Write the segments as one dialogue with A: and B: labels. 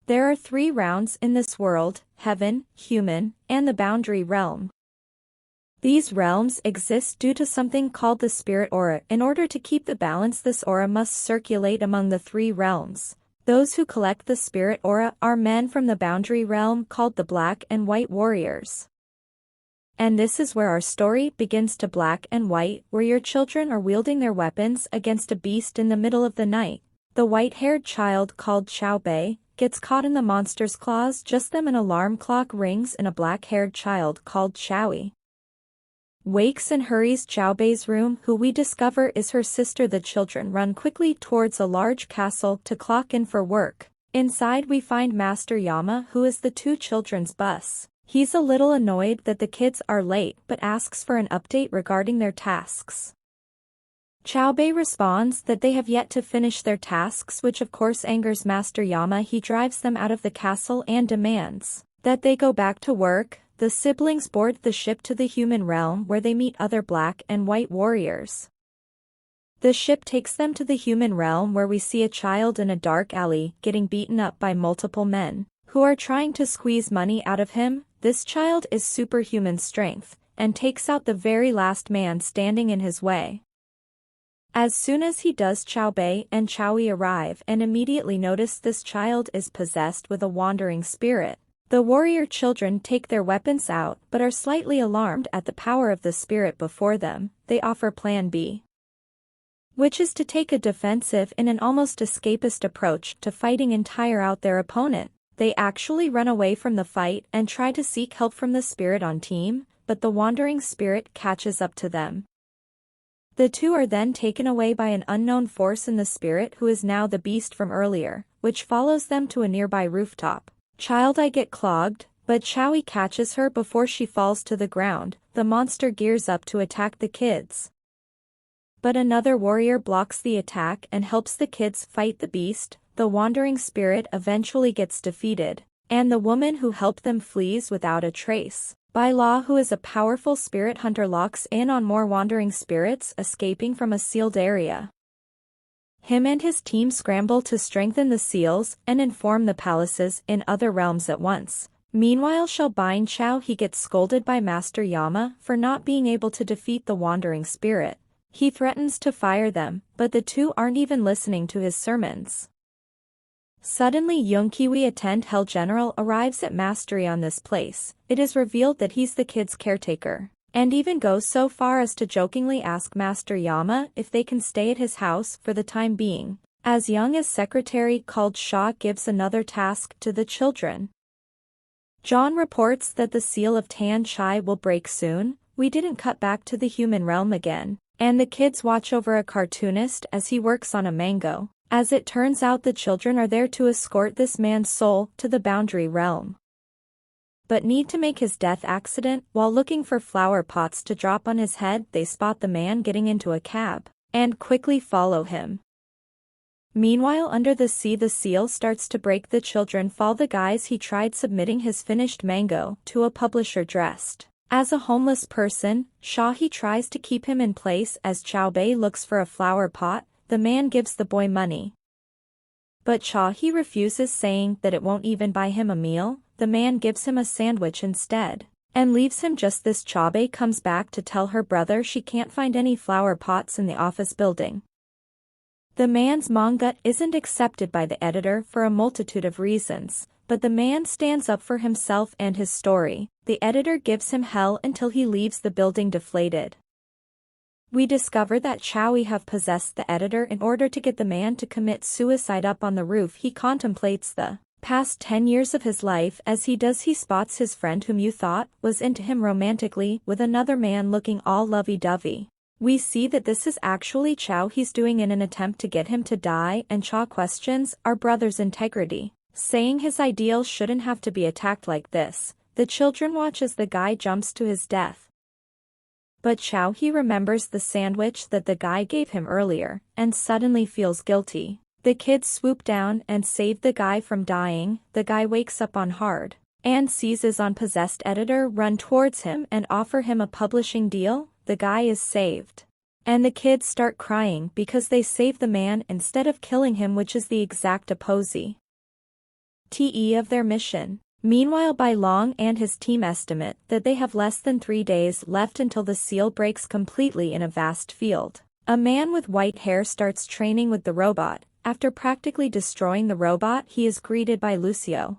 A: There are 3 realms in this world: heaven, human, and the boundary realm. These realms exist due to something called the spirit aura. In order to keep the balance, this aura must circulate among the 3 realms. Those who collect the spirit aura are men from the boundary realm called the Black and White Warriors. And this is where our story begins. To Black and White, where your children are wielding their weapons against a beast in the middle of the night. The white-haired child called Heibai gets caught in the monster's claws. Just then an alarm clock rings and a black-haired child called Chowie wakes and hurries Xiaobei's room, who we discover is her sister. The children run quickly towards a large castle to clock in for work. Inside we find Master Yama, who is the 2 children's boss. He's a little annoyed that the kids are late but asks for an update regarding their tasks. Xiaobei responds that they have yet to finish their tasks, which of course angers Master Yama. He drives them out of the castle and demands that they go back to work. The siblings board the ship to the human realm, where they meet other Black and White warriors. The ship takes them to the human realm, where we see a child in a dark alley getting beaten up by multiple men who are trying to squeeze money out of him. This child is superhuman strength and takes out the very last man standing in his way. As soon as he does, Xiaobei and Chowie arrive and immediately notice this child is possessed with a wandering spirit. The warrior children take their weapons out but are slightly alarmed at the power of the spirit before them. They offer Plan B, which is to take a defensive in an almost escapist approach to fighting and tire out their opponent. They actually run away from the fight and try to seek help from the spirit on team, but the wandering spirit catches up to them. The 2 are then taken away by an unknown force in the spirit, who is now the beast from earlier, which follows them to a nearby rooftop. I get clogged, but Chowie catches her before she falls to the ground. The monster gears up to attack the kids, but another warrior blocks the attack and helps the kids fight the beast. The wandering spirit eventually gets defeated, and the woman who helped them flees without a trace. Bai La, who is a powerful spirit hunter, locks in on more wandering spirits escaping from a sealed area. Him and his team scramble to strengthen the seals and inform the palaces in other realms at once. Meanwhile, Xiaobei Chao, he gets scolded by Master Yama for not being able to defeat the wandering spirit. He threatens to fire them, but the 2 aren't even listening to his sermons. Suddenly Yongqiwi, a 10th Hell General, arrives at mastery on this place. It is revealed that he's the kids' caretaker, and even goes so far as to jokingly ask Master Yama if they can stay at his house for the time being. As young as secretary called Shaw gives another task to the children. John reports that the seal of Tan Chai will break soon. We didn't cut back to the human realm again, and the kids watch over a cartoonist as he works on a mango. As it turns out, the children are there to escort this man's soul to the boundary realm, but need to make his death accident. While looking for flower pots to drop on his head, they spot the man getting into a cab and quickly follow him. Meanwhile, under the sea, the seal starts to break. The children follow the guys. He tried submitting his finished mango to a publisher dressed as a homeless person. Shaw, he tries to keep him in place as Xiaobei looks for a flower pot. The man gives the boy money, but Cha, he refuses, saying that it won't even buy him a meal. The man gives him a sandwich instead, and leaves him. Just this, Xiaobei comes back to tell her brother she can't find any flower pots in the office building. The man's manga isn't accepted by the editor for a multitude of reasons, but the man stands up for himself and his story. The editor gives him hell until he leaves the building deflated. We discover that Chowie have possessed the editor in order to get the man to commit suicide. Up on the roof, he contemplates the past 10 years of his life. As he does, he spots his friend, whom you thought was into him romantically, with another man looking all lovey-dovey. We see that this is actually Chow he's doing in an attempt to get him to die, and Chow questions our brother's integrity, saying his ideals shouldn't have to be attacked like this. The children watch as the guy jumps to his death, but Chow, he remembers the sandwich that the guy gave him earlier, and suddenly feels guilty. The kids swoop down and save the guy from dying. The guy wakes up on hard and sees his unpossessed editor run towards him and offer him a publishing deal. The guy is saved, and the kids start crying because they saved the man instead of killing him, which is the exact opposite. of their mission. Meanwhile, Bai Long and his team estimate that they have less than 3 days left until the seal breaks completely in a vast field. A man with white hair starts training with the robot. After practically destroying the robot, he is greeted by Lucio,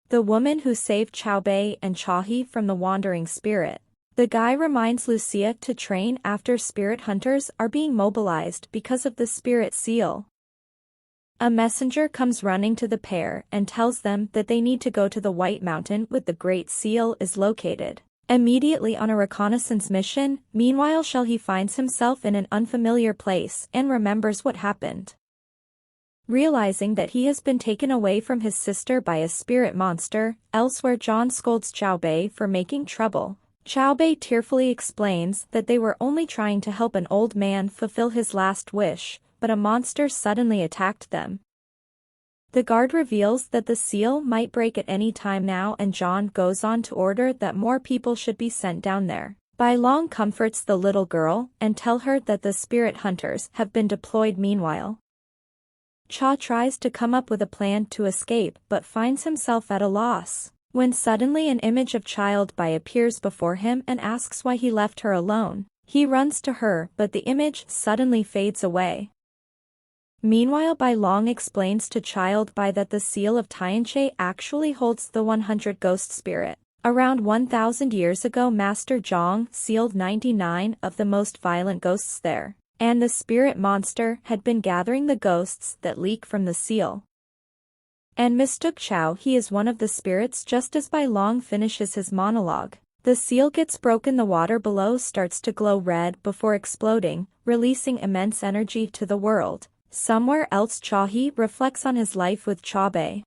A: the woman who saved Xiaobei and Chahi from the wandering spirit. The guy reminds Lucia to train after spirit hunters are being mobilized because of the spirit seal. A messenger comes running to the pair and tells them that they need to go to the White Mountain where the Great Seal is located. Immediately on a reconnaissance mission, meanwhile Xiaohe finds himself in an unfamiliar place and remembers what happened. Realizing that he has been taken away from his sister by a spirit monster, elsewhere John scolds Xiaobei for making trouble. Xiaobei tearfully explains that they were only trying to help an old man fulfill his last wish, but a monster suddenly attacked them. The guard reveals that the seal might break at any time now, and John goes on to order that more people should be sent down there. Bai Long comforts the little girl and tell her that the spirit hunters have been deployed meanwhile. Cha tries to come up with a plan to escape but finds himself at a loss, when suddenly an image of Child Bai appears before him and asks why he left her alone. He runs to her but the image suddenly fades away. Meanwhile, Bai Long explains to Child Bai that the seal of Tianche actually holds the 100 ghost spirit. Around 1,000 years ago, Master Zhang sealed 99 of the most violent ghosts there, and the spirit monster had been gathering the ghosts that leak from the seal and mistook Xiaohe as one of the spirits. Just as Bai Long finishes his monologue, the seal gets broken. The water below starts to glow red before exploding, releasing immense energy to the world. Somewhere else, Chaohe reflects on his life with Xiaobei.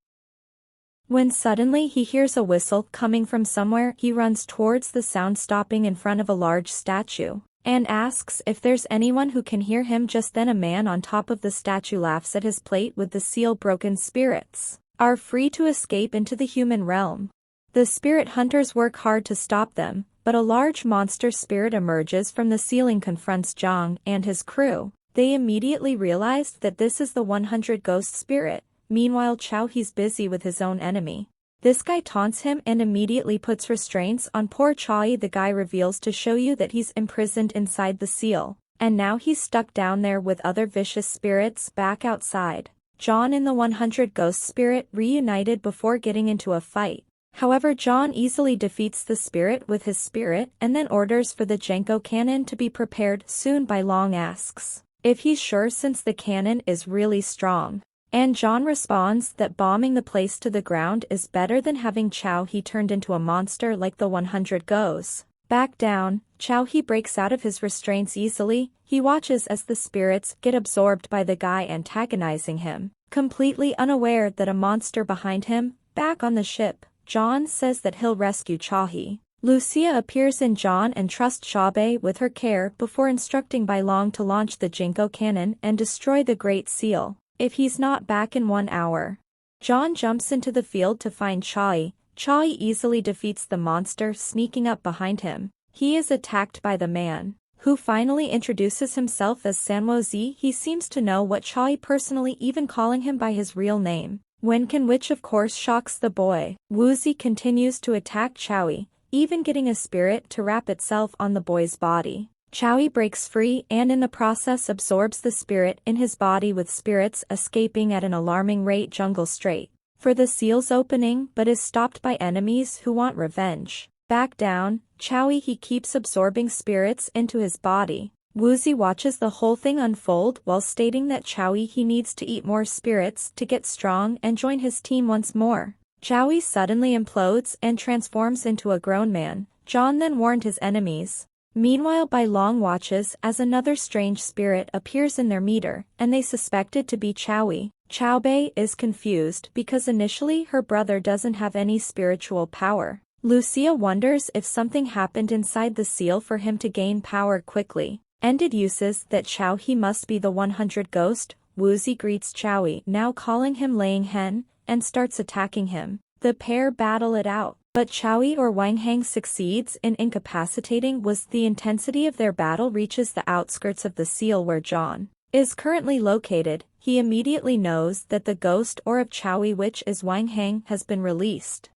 A: When suddenly he hears a whistle coming from somewhere, he runs towards the sound, stopping in front of a large statue, and asks if there's anyone who can hear him. Just then a man on top of the statue laughs at his plate with the seal broken. Spirits are free to escape into the human realm. The spirit hunters work hard to stop them, but a large monster spirit emerges from the ceiling, confronts Zhang and his crew. They immediately realized that this is the 100 ghost spirit. Meanwhile, Xiaohe's busy with his own enemy. This guy taunts him and immediately puts restraints on poor Chaohe. The guy reveals to show you that he's imprisoned inside the seal, and now he's stuck down there with other vicious spirits. Back outside, John and the 100 ghost spirit reunited before getting into a fight. However, John easily defeats the spirit with his spirit and then orders for the Jenko cannon to be prepared soon. Bai Long asks if he's sure since the cannon is really strong, and John responds that bombing the place to the ground is better than having Chaohe turned into a monster like the 100 goes. Back down, Chaohe breaks out of his restraints easily. He watches as the spirits get absorbed by the guy antagonizing him, completely unaware that a monster behind him. Back on the ship, John says that he'll rescue Chaohe. Lucia appears in John and trusts Xiaobei with her care before instructing Bai Long to launch the Jinko cannon and destroy the Great Seal if he's not back in 1 hour. John jumps into the field to find Chaohe. Chaohe easily defeats the monster, sneaking up behind him. He is attacked by the man, who finally introduces himself as Sanwozi. He seems to know what Chaohe personally, even calling him by his real name, Wenkan, which of course shocks the boy. Wuzi continues to attack Chaohe, even getting a spirit to wrap itself on the boy's body. Chaohe breaks free and in the process absorbs the spirit in his body, with spirits escaping at an alarming rate. Jungle straight for the seal's opening but is stopped by enemies who want revenge. Back down, Chaohe keeps absorbing spirits into his body. Wuzi watches the whole thing unfold while stating that Chaohe needs to eat more spirits to get strong and join his team once more. Chaohe suddenly implodes and transforms into a grown man. John then warned his enemies. Meanwhile, Bai Long watches as another strange spirit appears in their meter, and they suspect it to be Chaohe. Xiaobei is confused because initially her brother doesn't have any spiritual power. Lucia wonders if something happened inside the seal for him to gain power quickly, and deduces that Chaohe must be the 100 ghost. Wuzi greets Chaohe, now calling him Laying Hen, and starts attacking him. The pair battle it out, but Chaohe or Wang Hang succeeds in incapacitating. Was the intensity of their battle reaches the outskirts of the seal where John is currently located. He he immediately knows that the ghost or of Chowie, which is Wang Hang, has been released.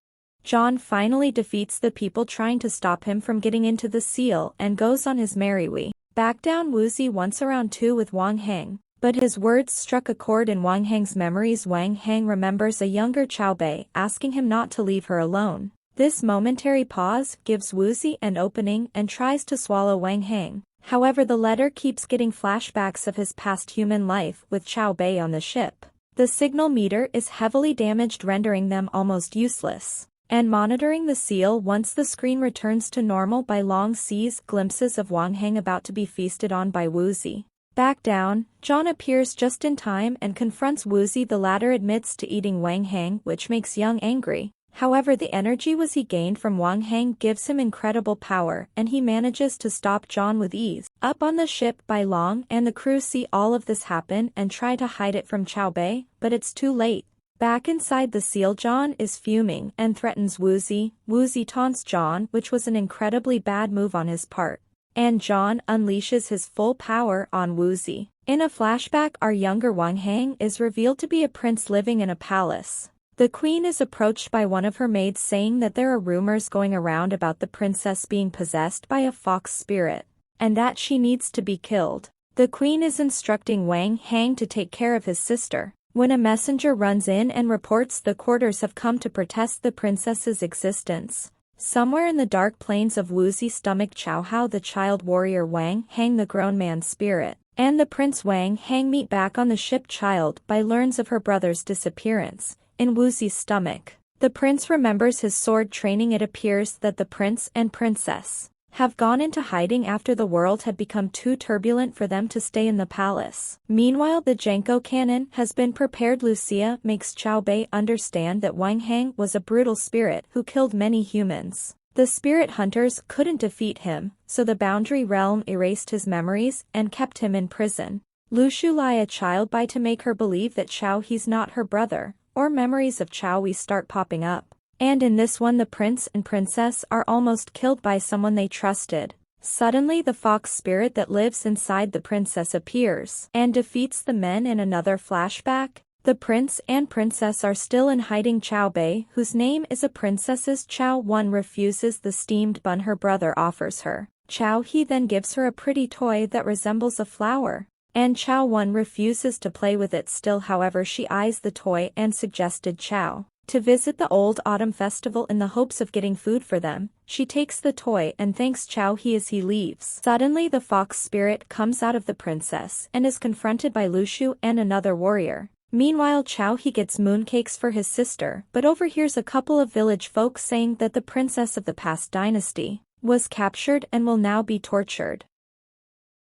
A: John finally defeats the people trying to stop him from getting into the seal and goes on his merry way. Back down woozy once around 2 with Wang Hang, but his words struck a chord in Wang Hang's memories. Wang Hang remembers a younger Xiao Bei asking him not to leave her alone. This momentary pause gives Woozy an opening and tries to swallow Wang Hang. However, the letter keeps getting flashbacks of his past human life with Xiao Bei on the ship. The signal meter is heavily damaged, rendering them almost useless. And monitoring the seal once the screen returns to normal, Bai Long sees glimpses of Wang Hang about to be feasted on by Woozy. Back down, John appears just in time and confronts Woozy. The latter admits to eating Wang Hang, which makes Young angry. However, the energy he gained from Wang Hang gives him incredible power, and he manages to stop John with ease. Up on the ship, Bai Long and the crew see all of this happen and try to hide it from Xiao Bei, but it's too late. Back inside the seal, John is fuming and threatens Woozy. Woozy taunts John, which was an incredibly bad move on his part. And John unleashes his full power on Woozy. In a flashback, our younger Wang Hang is revealed to be a prince living in a palace. The queen is approached by one of her maids saying that there are rumors going around about the princess being possessed by a fox spirit, and that she needs to be killed. The queen is instructing Wang Hang to take care of his sister, when a messenger runs in and reports the courtiers have come to protest the princess's existence. Somewhere in the dark plains of Woozy's stomach, Chow Hao, the child warrior Wang Hang, the grown man's spirit, and the prince Wang Hang meet back on the ship. Child Bai learns of her brother's disappearance. In Woozy's stomach, the prince remembers his sword training. It appears that the prince and princess have gone into hiding after the world had become too turbulent for them to stay in the palace. Meanwhile, the Jenko cannon has been prepared. Lucia makes Xiao Bei understand that Wang Hang was a brutal spirit who killed many humans. The spirit hunters couldn't defeat him, so the boundary realm erased his memories and kept him in prison. Lushu lie a Child Bai to make her believe that he's not her brother, or memories of Chowie start popping up. And in this one, the prince and princess are almost killed by someone they trusted. Suddenly, the fox spirit that lives inside the princess appears and defeats the men. In another flashback, the prince and princess are still in hiding. Xiao Bei, whose name is a princess's Chow One, refuses the steamed bun her brother offers her. Chow He then gives her a pretty toy that resembles a flower, and Chow One refuses to play with it still. However, she eyes the toy and suggested Chow to visit the old autumn festival in the hopes of getting food for them. She takes the toy and thanks Chow He as he leaves. Suddenly, the fox spirit comes out of the princess and is confronted by Lushu and another warrior. Meanwhile, Chow He gets mooncakes for his sister, but overhears a couple of village folk saying that the princess of the past dynasty was captured and will now be tortured.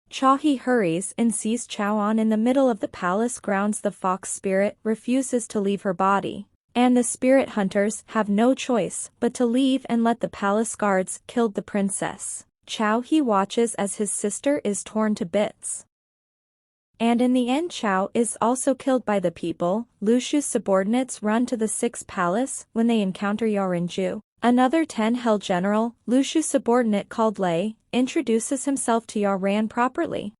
A: Chow He hurries and sees Chow On in the middle of the palace grounds. The fox spirit refuses to leave her body, and the spirit hunters have no choice but to leave and let the palace guards kill the princess. Chow He watches as his sister is torn to bits. And in the end, Chow is also killed by the people. Lushu's subordinates run to the 6th palace when they encounter Yarinju. Another 10 Hell general, Lushu's subordinate called Lei, introduces himself to Yaran properly.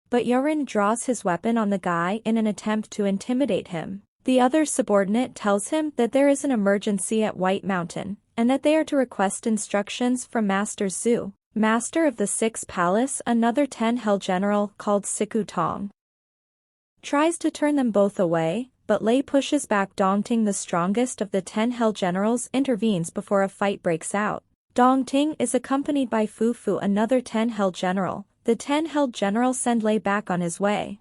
A: But Yaran draws his weapon on the guy in an attempt to intimidate him. The other subordinate tells him that there is an emergency at White Mountain, and that they are to request instructions from Master Zhu, master of the 6th palace. Another 10 Hell general called Siku Tong tries to turn them both away, but Lei pushes back. Dong Ting, the strongest of the 10 Hell generals, intervenes before a fight breaks out. Dong Ting is accompanied by Fu Fu, another 10 Hell general. The 10 Hell general send Lei back on his way.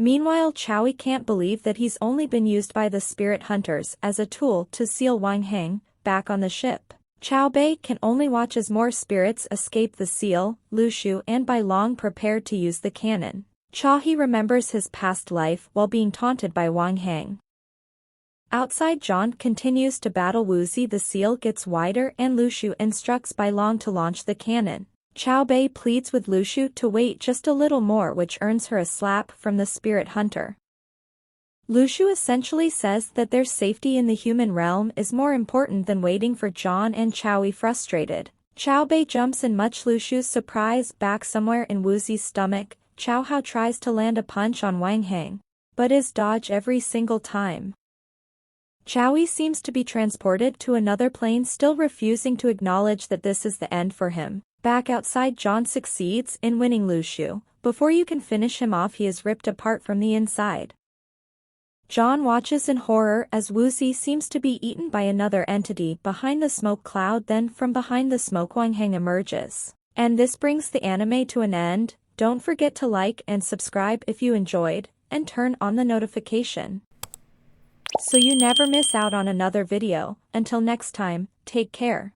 A: Meanwhile, Chowie can't believe that he's only been used by the spirit hunters as a tool to seal Wang Hang back on the ship. Xiao Bei can only watch as more spirits escape the seal. Lushu and Bai Long prepared to use the cannon. Cha He remembers his past life while being taunted by Wang Hang. Outside, John continues to battle Woozy. The seal gets wider and Lushu instructs Bai Long to launch the cannon. Xiao Bei pleads with Lushu to wait just a little more, which earns her a slap from the spirit hunter. Lushu essentially says that their safety in the human realm is more important than waiting for John and Chowie. Frustrated, Xiao Bei jumps in much Lushu's surprise back somewhere in Woozy's stomach. Chow Hao tries to land a punch on Wang Hang, but is dodged every single time. Chow Yi seems to be transported to another plane, still refusing to acknowledge that this is the end for him. Back outside, John succeeds in winning Lu Shu. Before you can finish him off, he is ripped apart from the inside. John watches in horror as Wu Zi seems to be eaten by another entity behind the smoke cloud. Then from behind the smoke Wang Hang emerges. And this brings the anime to an end. Don't forget to like and subscribe if you enjoyed, and turn on the notification so you never miss out on another video. Until next time, take care.